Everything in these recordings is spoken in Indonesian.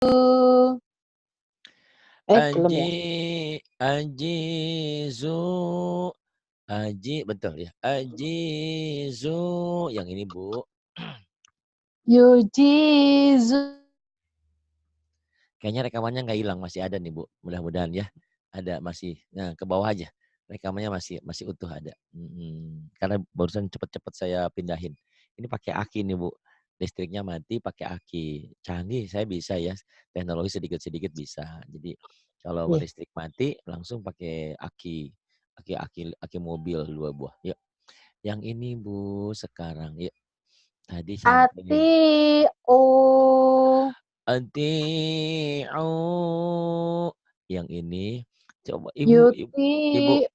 Belum ya? Ajizu. Betul ya. Ajizu. Yang ini, Bu. Yujizu. Kayaknya rekamannya nggak hilang, masih ada nih, Bu. Mudah-mudahan ya. Ada masih. Nah, ke bawah aja. Rekamannya masih utuh ada. Karena barusan cepet-cepet saya pindahin. Ini pakai aki nih, Bu. Listriknya mati pakai aki. Canggih, saya bisa ya. Teknologi sedikit-sedikit bisa. Jadi kalau Yeah. listrik mati langsung pakai aki. Aki mobil 2 buah. Yuk. Yang ini, Bu, sekarang. Yuk. Tadi sampai Ati'u. Ati'u. Yang ini coba ibu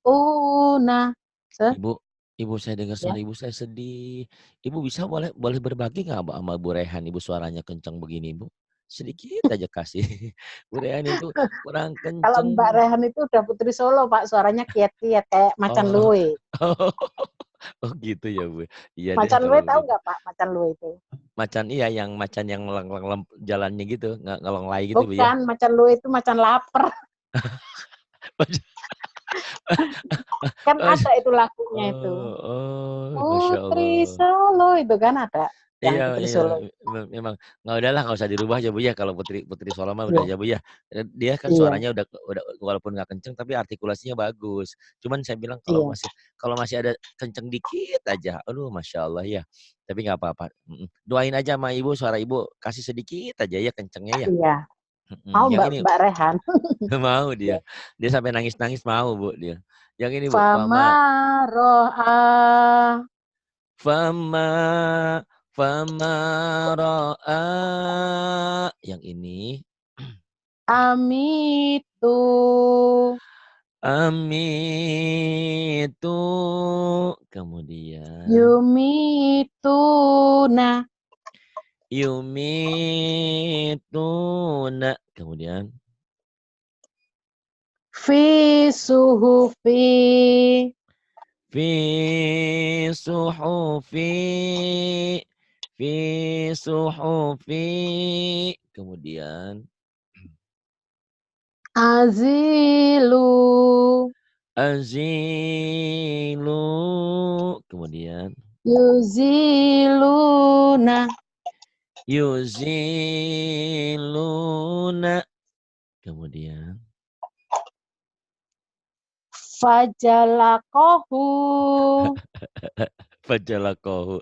Yuti'una. ibu saya dengar Ya. suara ibu saya sedih. Ibu bisa boleh berbagi nggak sama Bu Rehan, ibu suaranya kencang begini, Bu? Sedikit aja kasih. Bu Rehan itu kurang Kalau kenceng, Mbak Bu. Rehan itu udah putri Solo, Pak. Suaranya kiat-kiat kayak macan Oh. luwe. Oh gitu ya, Bu. Iya deh Macan kalau luwe tahu begitu. nggak, Pak? Macan luwe itu. Macan iya, yang macan yang jalannya gitu, ngelonglai gitu, Bu ya. Bukan, macan luwe itu macan lapar. Kan ada itu lagunya itu. Masya Putri Allah. Solo itu kan ada yang Iya, Putri iya, Solo. memang nggak udahlah, nggak usah dirubah aja, Bu ya. Kalau Putri Solo mah udah Iya, aja, Bu ya. Dia kan iya, suaranya udah walaupun nggak kenceng tapi artikulasinya bagus. Cuman saya bilang iya. kalau masih ada kenceng dikit aja, aduh masya Allah ya. Tapi nggak apa-apa. Doain aja sama ibu, suara ibu kasih sedikit aja ya kencengnya ya. Iya. Mau Yang ini Mbak Rehan. mau Ya. dia sampai nangis-nangis mau, Bu dia. Yang ini, Bu, Fama ro'a. Fama ra'a. Yang ini Amitu. Amitu. Kemudian Yumituna. Yumituna. Kemudian Fi suhufi. Fi suhufi. Fi suhufi. Kemudian Azilu. Azilu. Kemudian Yuziluna. Yuziluna. Kemudian Fajalakohu. Fajalakohu.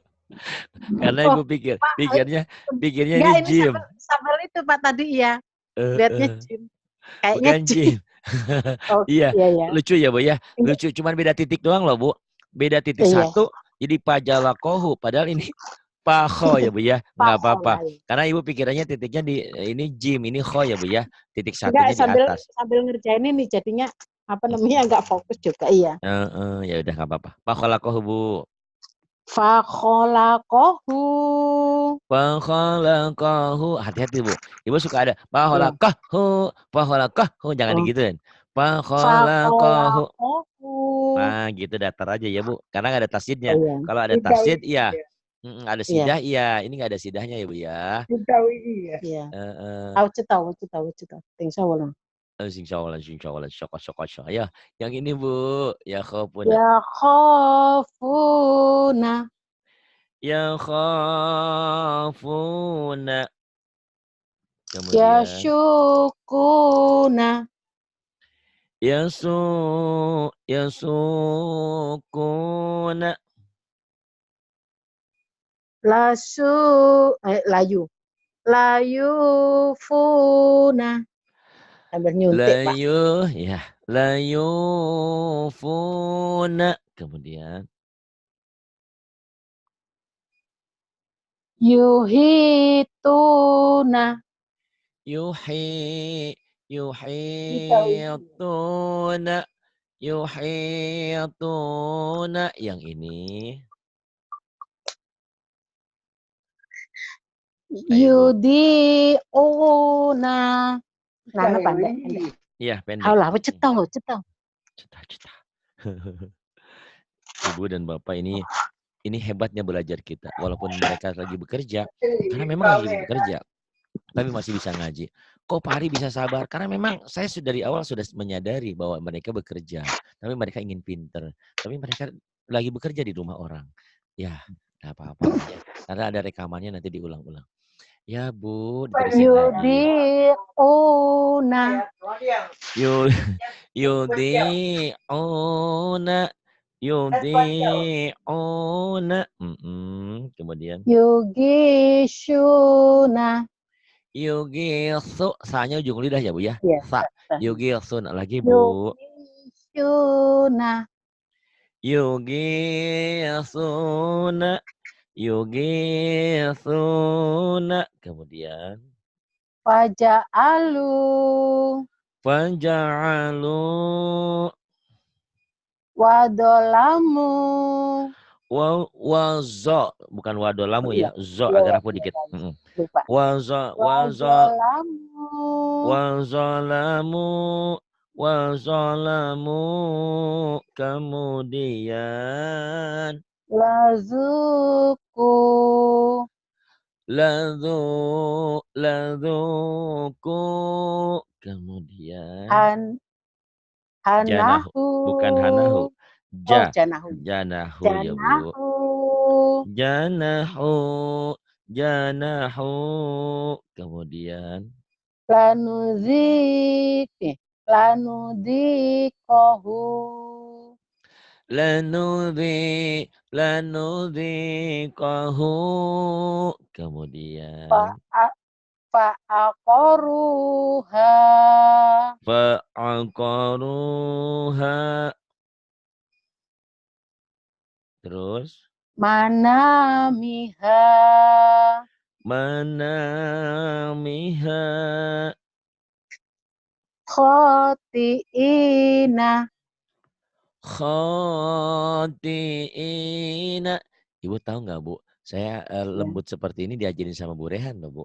Karena Oh, ibu Pak, pikirnya ini enggak ini gym. sambil itu Pak tadi ya. Lihatnya gym. Kayaknya Bukan gym. gym. Oh, Iya, iya ya. lucu ya, Bu ya. Enggak, Lucu, cuman beda titik doang loh, Bu. Beda titik iya. satu, jadi pajalakohu. Padahal ini paho ya, Bu ya. Nggak Pak apa-apa. Holai. Karena ibu pikirannya titiknya di ini gym, ini kho ya, Bu ya. Titik Enggak, satunya di sambil atas. ngerjain ini jadinya apa namanya enggak fokus juga, iya. Ya udah nggak apa-apa. Pakhalakohu, Bu. Fakholakohu. Pakhalaqahu. Hati-hati, Bu. Ibu suka ada Iya. pakhalaqahu. Jangan Oh. digituin. Pakhalaqahu. Fakholakohu. Nah, gitu datar aja ya, Bu. Karena nggak ada tasjidnya. Oh, iya. Kalau ada Tidak, tasjid, iya. iya. Ada Iya. sidah, iya. Ini nggak ada sidahnya ya, Bu ya. Tidak, iya. Heeh. Tahu. Tinggal wala. Insya Allah, syokot. Ya, yang ini, Bu. Ya khofuna. Ya khafuna. Ya khafuna. Ya Kemudian syukuna. Yasukuna. Layu. Layufuna. Sambil nyuntik, Pak. Layufuna. Kemudian Yuhituna. yuhituna. Yuhituna. Yang ini Yudiuna. Nana pandai. iya pendek. Haulah, cetau. Cita-cita. Ibu dan Bapak ini hebatnya belajar kita. Walaupun mereka lagi bekerja, karena memang lagi bekerja, tapi masih bisa ngaji. Kok Pak Ari bisa sabar? Karena memang saya dari awal sudah menyadari bahwa mereka bekerja, tapi mereka ingin pinter. Tapi mereka lagi bekerja di rumah orang. Ya, nggak apa-apa lah ya. Karena ada rekamannya nanti diulang-ulang. Ya Bu, diterusin lagi. Yudiuna. Yu, yudi'una, yudi'una. Kemudian. Yugishuna. Yugilsu, sa-nya ujung lidah ya Bu ya. Ya, Sa. Yugilsun lagi Bu. Yugishuna. Yugilsuna. Yugilsuna. Kemudian. Faja'alu. Faja'alu. Wadolamu. Wazo. Bukan wadolamu ya. Zo Ya, agak rapuh dikit. lupa. Wazo. Wadolamu. Wazalamu. Wazalamu. Kemudian. Lazuku. Lazuku. Kemudian. Hanahu. Bukan hanahu. Oh, janahu. Janahu ya Bu. Janahu. Janahu. Kemudian. Lanudikohu. Lanudhikahu. Kemudian. Fa'aqaruha. Fa'aqaruha. Terus. Manamiha. Manamiha. Khoti'ina. Khoti'ina. Ibu tahu nggak Bu? Saya lembut seperti ini diajarin sama Bu Rehan loh Bu.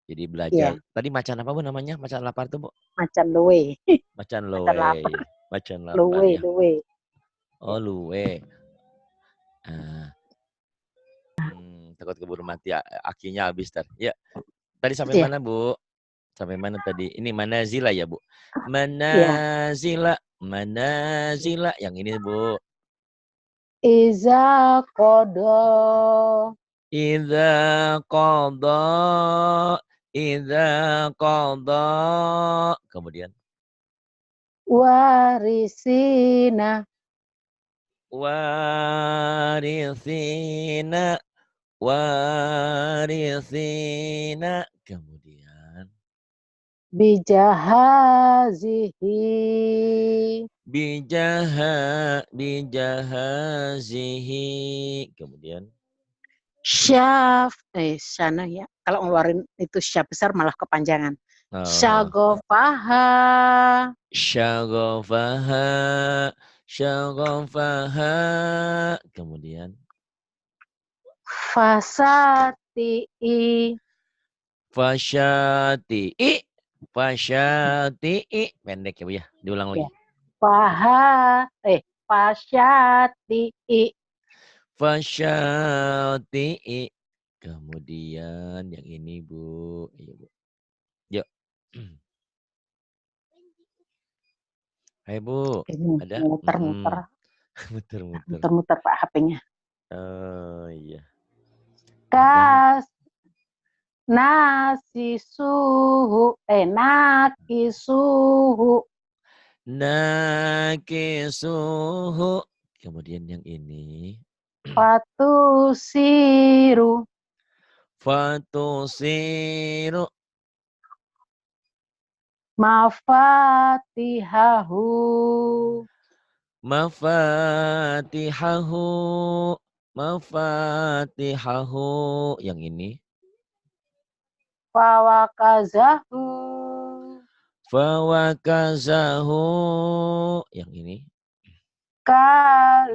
Jadi belajar. Ya. Tadi macan apa Bu namanya? Macan lapar tuh Bu? Macan luwe. Macan Macan lowe. lapar. Macan lapar ya. Luwe. Oh luwe. Takut keburu mati akinya habis tar. Ya. Tadi sampai mana Bu? Sampai mana tadi? Ini manazila ya Bu? Manazila. Manazila. Yang ini Bu. Iza kodo. Idza qada. Idza qada. Kemudian. Warisina. Warisina. Warisina. Kemudian. Bijahazihi. Bijahazihi. Kemudian. Sana ya. Kalau ngeluarin itu syaf besar malah kepanjangan. Syagofaha. Syagofaha. Syagofaha. Kemudian. Fasati'i. Fasyati'i. Fasyati'i. Pendek ya Bu ya. Diulang lagi. Fasyati'i. Fasyati'i. Kemudian yang ini Bu. Iya Bu. Yuk. Hai Bu. Ada? Muter-muter. Muter-muter Pak HP-nya. Oh iya. Nakisuhu. Nakisuhu. Kemudian yang ini. Fatusiru. Fatusiru. Mafatihahu. Mafatihahu. Mafatihahu. Yang ini. Fawakazahu. Fawakazahu. Yang ini. Kalihuna.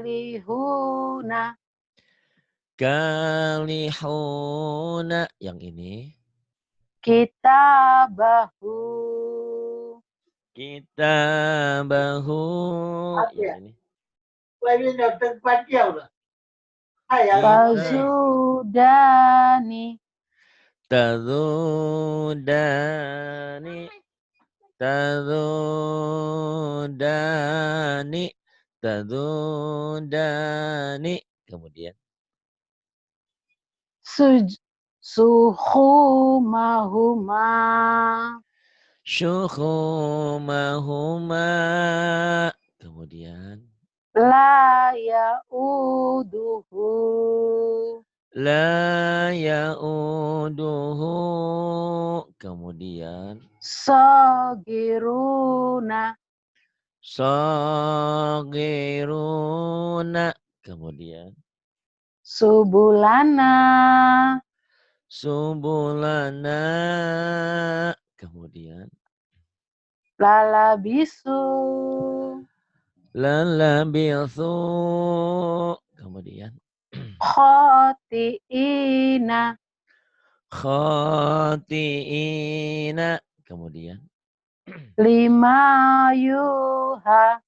Kalihuna. Yang ini. Kitabahu. Kitabahu. Yang ini. Tazudani. Tadudani. Tadudani. Tadudani. Kemudian. Suhumahuma. Syuhumahuma. Kemudian. La ya'uduhu. La ya'uduhu. Kemudian. Sagiruna. Sagiruna. Kemudian. Subulana. Subulana. Kemudian. Lalabisu. Lalabilsu. Kemudian. Khoti'ina. Khoti'ina. Kemudian. Lima yuha.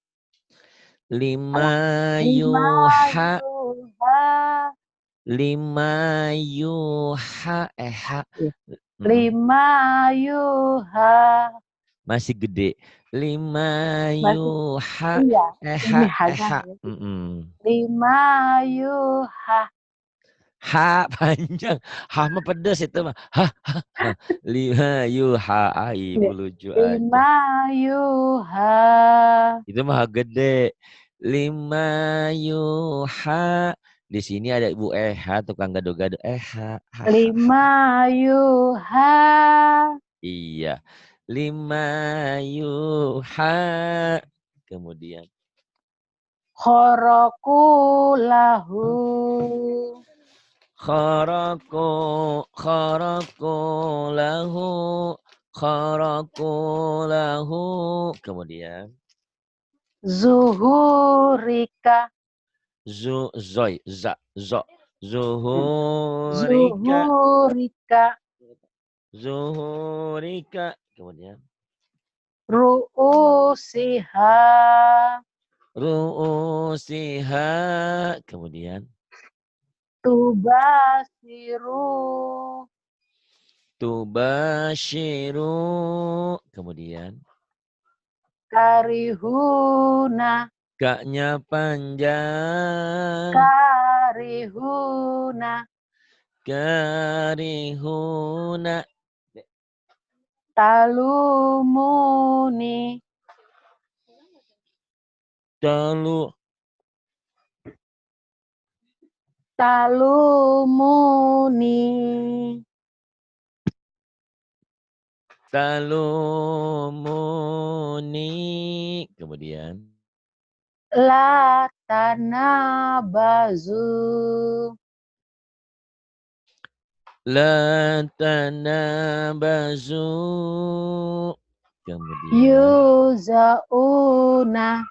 Lima Lima yuha. yuha. Lima yuha. Lima yuha. Masih gede. Lima Masih, yuha. iya, ini hanya. Lima yuha. Ha panjang. Ha mah pedes itu mah. Ha. Lima yuha. Ibu lucu aja. Lima yuha. Itu mah gede. Lima yuha. Di sini ada Ibu Eha, tukang gado-gado. Eha. Lima yuha. Iya. Lima yuha. Kemudian. Khoroku lahu. Kharaku lahu. Kemudian. Zuhurika. Zuhurika. Zuhurika. Kemudian. Ru'usiha. Ru'usiha. Kemudian. Tubasiru. Tubashiru. Kemudian. Karihuna. Kaknya panjang. Karihuna. Karihuna. Talumuni. Talumuni. Talumuni. Kemudian. La tanabazu. La tanabazu. Kemudian. Yuzauna.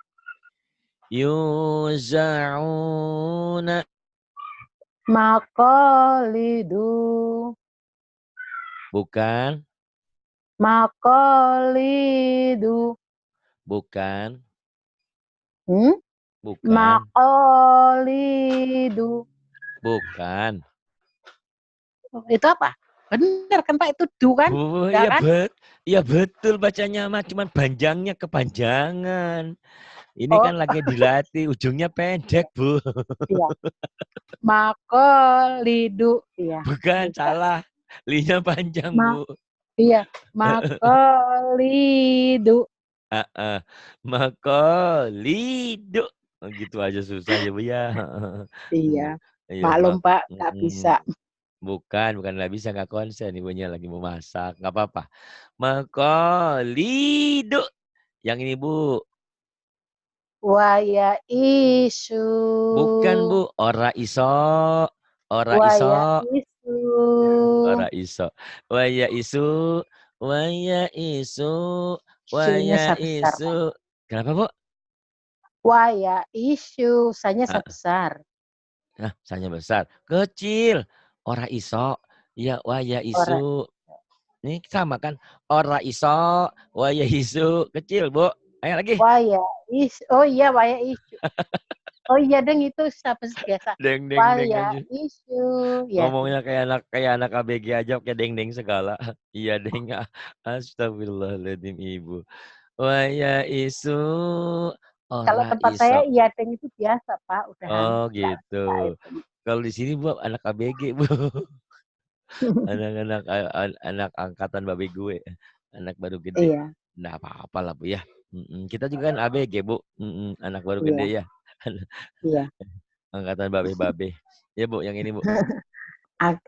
Yuzauna. Makolidu. Bukan. Makolidu. Bukan. Bukan. Makolidu. Bukan. Itu apa? Benar kan Pak, itu du kan? Oh, Ya kan? iya betul bacanya mah, cuman panjangnya kepanjangan. Ini kan lagi dilatih, ujungnya pendek, Bu. Iya. Makolidu. Iya. Bukan, salah. Linya panjang, Bu. Iya, makolidu. Makolidu. Oh, gitu aja susah ya, Bu ya. Iya. Iya, Maklum Pak, nggak bisa. Bukan nggak bisa, nggak konsen. Ibunya lagi mau masak, nggak apa-apa. Makolidu. Yang ini, Bu. Waya isu. Bukan, Bu. Ora iso. Waya isu. Ora iso. Waya isu. Waya isu. Isunya Waya sebesar. isu. Kenapa, Bu? Waya isu. Sanya sebesar. Nah, sanya besar. Kecil. Ora iso. Ya, waya isu. Ini sama kan? Ora iso. Waya isu. Kecil, Bu. Ayo lagi. Waya isu. Oh iya, waya isu. Oh iya deng itu siapa sih biasa. Deng deng Wah deng ya aja. isu ya deng. Ngomongnya kayak anak ABG aja pakai deng deng segala. Iya deng. Astagfirullahaladzim ibu. Wah ya isu Kalau ora tempat saya iso. iya deng itu biasa Pak, udahan Oh nggak gitu. itu. Kalau di sini Bu anak ABG Bu. Anak-anak anak angkatan babe gue. Anak baru gede. Iya, Nggak apa-apa lah Bu ya. Kita juga kan ABG Bu. Anak baru iya, gede ya. iya. Angkatan babe-babe. Ya Bu yang ini Bu.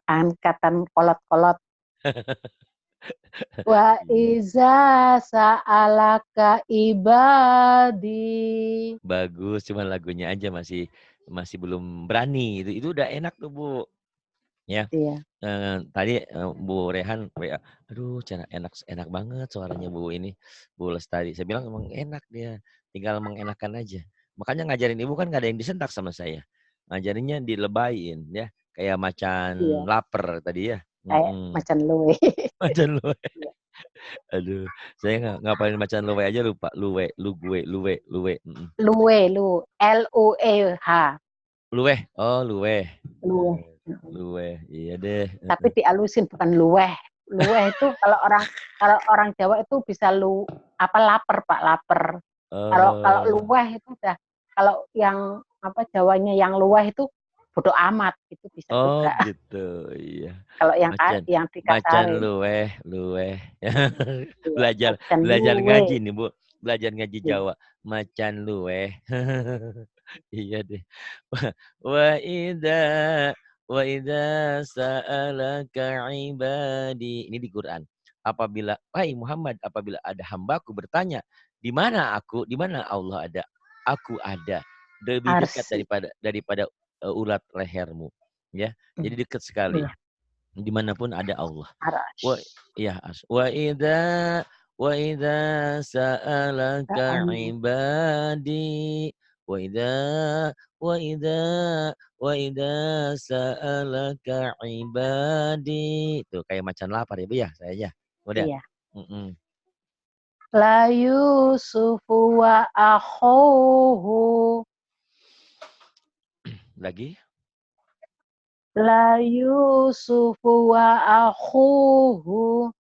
Angkatan kolot-kolot. Wa Iya. iza sa'alaka ibadi. Bagus, cuman lagunya aja masih masih belum berani. Itu udah enak tuh Bu. Ya. Iya, Tadi, Bu Rehan WA, "Aduh cara enak banget suaranya Bu ini, Bu Lestari." Saya bilang, "Emang enak dia, tinggal mengenakan aja." Makanya ngajarin Ibu kan nggak ada yang disentak sama saya. Ngajarinnya dilebayin ya, kayak iya. macan lapar tadi ya. Kayak macan luwe. Macan luwe. Iya. Aduh, saya ngapalin macan luwe aja lupa. Luwe, luwe. Luwe, L-U-E-H. Luweh, oh luweh. Luwe. Luweh, iya deh. Tapi dialusin bukan luweh. Luweh itu kalau orang Jawa itu bisa lapar Pak, lapar. Kalau kalau Oh. luweh itu udah kalau yang Jawanya yang luweh itu bodo amat itu bisa Oh juga. gitu, iya. Kalau yang Macan macan dikasarin. luweh. Iya, Belajar macan belajar luwe. ngaji nih, Bu, belajar ngaji Iya. Jawa, macan luweh. Iya deh. Wa idza wa idza sa'alaka ibadi. Ini di Quran. Wahai Muhammad, apabila ada hambaku bertanya, "Di mana aku? Di mana Allah ada?" Aku ada. Lebih dekat Arsi. daripada urat lehermu. Ya, jadi dekat sekali. Iya, Dimanapun ada Allah. Wa arasy. iya, wa idza sa'alaka ibadi wa idza wa idza wa idza sa'alaka ibadi. Tuh kayak macan lapar ya, Bu, ya, saya ya. Udah? Iya. Mhm. La Yusufu wa akhuhu. Lagi? La Yusufu wa akhuhu.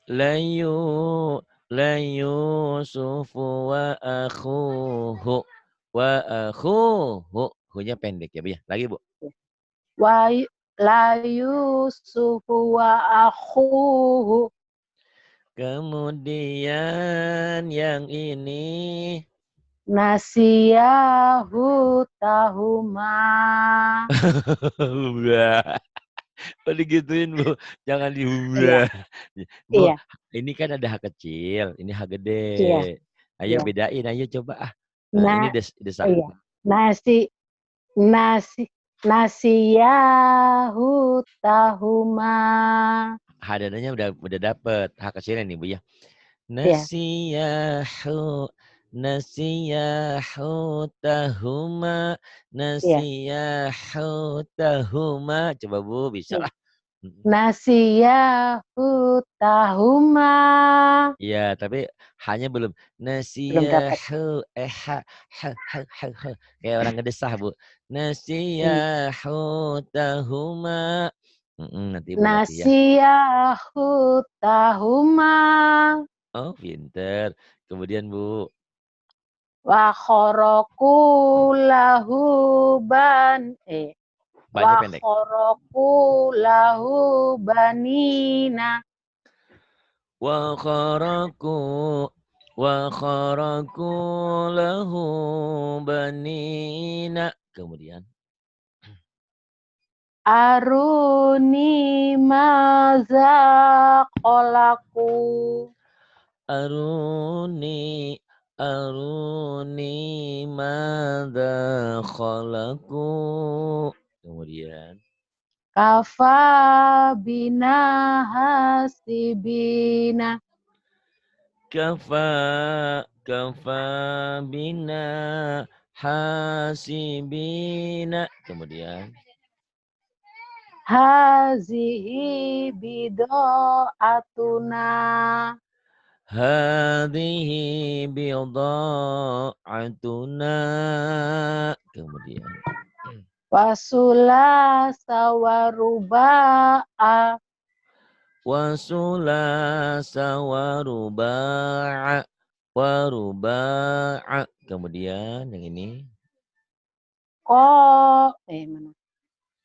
Layu la Yusufu wa akhuhu. Hu-nya pendek ya, Bu, ya. Lagi, Bu. Wa la Yusufu wa akhuhu. Kemudian yang ini Nasiyahu tahuma. oh digituin Bu, jangan Iya, Bu, iya, ini kan ada H kecil, ini H gede. iya, Ayo iya. bedain, ayo coba ini Nah, desak. iya. Nasi nasi nasiyahu tahuma. Hadananya udah dapet, H kecilnya nih Bu ya. Ya, Nasiyahu nasiyahu tahuma iya, nasiyahu tahuma. Coba Bu, bisa iya. lah. Nasiyahu tahuma. Iya, tapi hanya belum. Belum dapat. Nasiyahu ha. Kayak orang ngedesah, Bu. Iya. Nasiyahu tahuma. Nanti Bu latih ya. Nasiyahu tahuma. Oh, pinter. Kemudian Bu, Wa khoroku lahu wa banyak pendek. khoroku lahu banina. Wa kharaku wa kharaku lahu banina. Kemudian Aruni maza kolaku. aruni aruni madza khalaqu. Kemudian Kafa bina hasibina. kafa kafa bina hasibina. Kemudian Hazihi bido'atuna. hadhihi bidha'atuna. Kemudian Wasulasa waruba'a. wasulasa waruba'a. Kemudian yang ini Ko mana?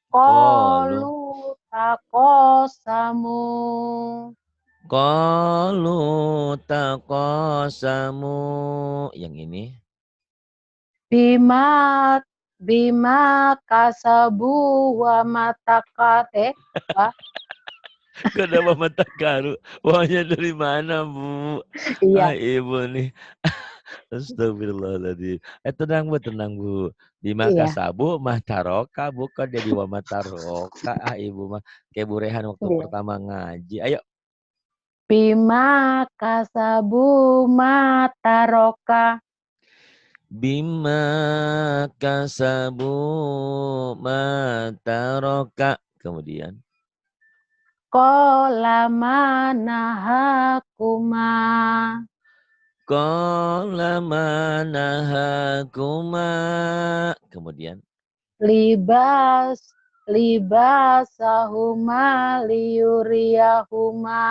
qalu Kolu takosamu. qalu taqasamu. Yang ini Bima bima kasabu wa matakate. Wah, kenapa mata karu? Uangnya dari mana, Bu? Ah, iya, ibu nih. Astagfirullahaladzim. Tenang Bu, tenang Bu. Bima iya, kasabu mah taroka, bukan jadi wa mataroka. Ah, ibu mah kayak Bu Rehan waktu iya. pertama ngaji. Ayo. Bima kasabu mataroka. Bima kasabu mataroka. Kemudian. Kola manahakuma. Qala manahakuma. Kemudian. Libas libasahuma liuriyahuma.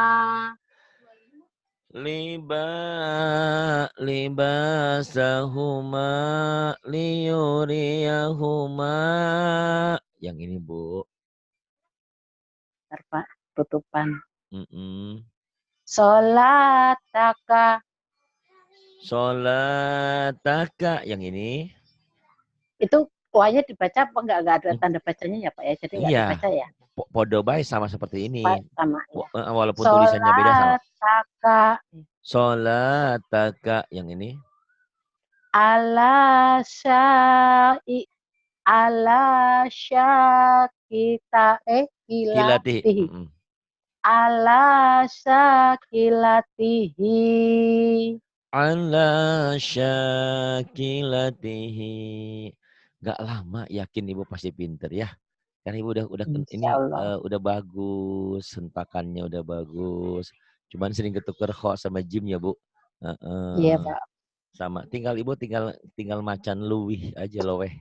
Libasahuma liyuriyahuma. Yang ini, Bu. Pak, tutupan. Mm-mm. Sholataka. Sholataka. Yang ini. Itu kuahnya dibaca apa enggak? Enggak ada tanda bacanya ya Pak ya? Jadi enggak Iya. dibaca ya? Podo bae sama seperti Pak, ini. sama ya. Walaupun tulisannya beda sama. Sholataka. Sholataka. Yang ini. Ala syai ala syakita Kilati. kilatihi. Mm-mm. Ala syakilatihi. Ala syakilatihi. Gak lama, yakin ibu pasti pinter ya. Karena ibu udah Insya ini Allah. udah bagus, hentakannya udah bagus. Cuman sering ketuker kok sama Jim ya bu. Iya Heeh. Pak. Sama tinggal ibu tinggal macan luwih aja loh weh.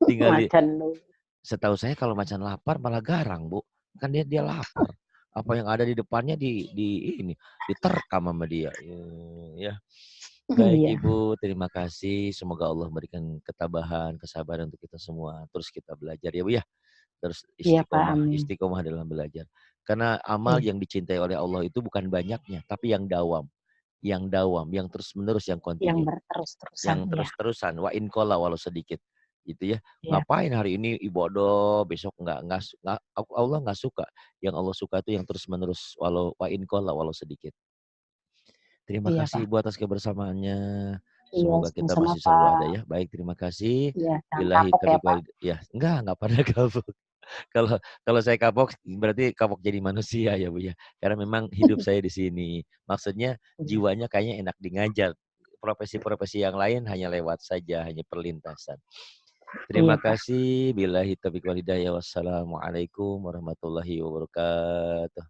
Tinggal di Macan lu. setahu saya kalau macan lapar malah garang bu. Kan dia lapar. Apa yang ada di depannya di ini diterkam sama dia. Ya. Baik Iya. Ibu, terima kasih. Semoga Allah memberikan ketabahan, kesabaran untuk kita semua. Terus kita belajar ya Bu ya. Terus Iya Pak. istiqomah, Amin. istiqomah dalam belajar. Karena amal Iya. yang dicintai oleh Allah itu bukan banyaknya, tapi yang dawam, yang terus-menerus, yang Yang kontinu, berterus-terusan yang ya. terus-terusan. Wa in qalla walau sedikit. Gitu ya. Iya. Ngapain hari ini ibadah, besok enggak Allah enggak suka. Yang Allah suka itu yang terus-menerus walau wa in qalla walau sedikit. Terima Iya kasih Pak. Ibu atas kebersamaannya. Iya Semoga kita sama-sama masih selalu ada Pak. ya. Baik, terima kasih. Iya. Jangan Billahi kapok ya taufiq Pak. wal ya, enggak pernah kapok. Kalau kalau saya kapok berarti kapok jadi manusia ya Bu ya. Karena memang hidup saya di sini. Maksudnya Iya. jiwanya kayaknya enak dingajar. Profesi-profesi yang lain hanya lewat saja, hanya perlintasan. Iya Terima Pak. kasih. Billahi taufiq wal hidayah. Wassalamualaikum warahmatullahi wabarakatuh.